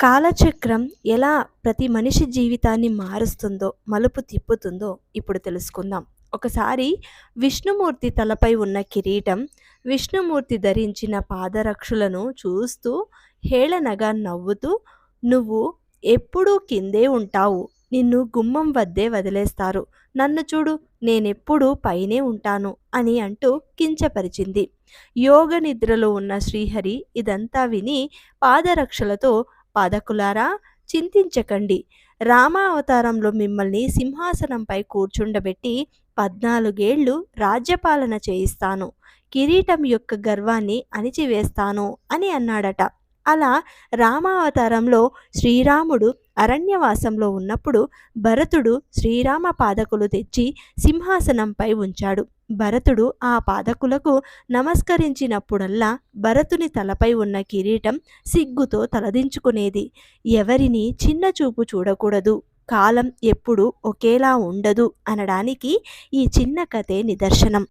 కాలచక్రం ఎలా ప్రతి మనిషి జీవితాన్ని మారుస్తుందో, మలుపు తిప్పుతుందో ఇప్పుడు తెలుసుకుందాం. ఒకసారి విష్ణుమూర్తి తలపై ఉన్న కిరీటం, విష్ణుమూర్తి ధరించిన పాదరక్షలను చూస్తూ హేళనగా నవ్వుతూ, "నువ్వు ఎప్పుడూ కిందే ఉంటావు. నిన్ను గుమ్మం వద్దే వదిలేస్తారు. నన్ను చూడు, నేనెప్పుడూ పైనే ఉంటాను" అని అంటూ కించపరిచింది. యోగ నిద్రలో ఉన్న శ్రీహరి ఇదంతా విని పాదరక్షలతో, "పాదకులారా, చింతించకండి. రామావతారంలో మిమ్మల్ని సింహాసనంపై కూర్చుండబెట్టి 14 ఏళ్ళు రాజ్యపాలన చేయిస్తాను. కిరీటం యొక్క గర్వాన్ని అణిచివేస్తాను" అని అన్నాడట. అలా రామావతారంలో శ్రీరాముడు అరణ్యవాసంలో ఉన్నప్పుడు భరతుడు శ్రీరామ పాదకులు తెచ్చి సింహాసనంపై ఉంచాడు. భరతుడు ఆ పాదకులకు నమస్కరించినప్పుడల్లా భరతుని తలపై ఉన్న కిరీటం సిగ్గుతో తలదించుకునేది. ఎవరిని చిన్న చూపు చూడకూడదు, కాలం ఎప్పుడూ ఒకేలా ఉండదు అనడానికి ఈ చిన్న కథే నిదర్శనం.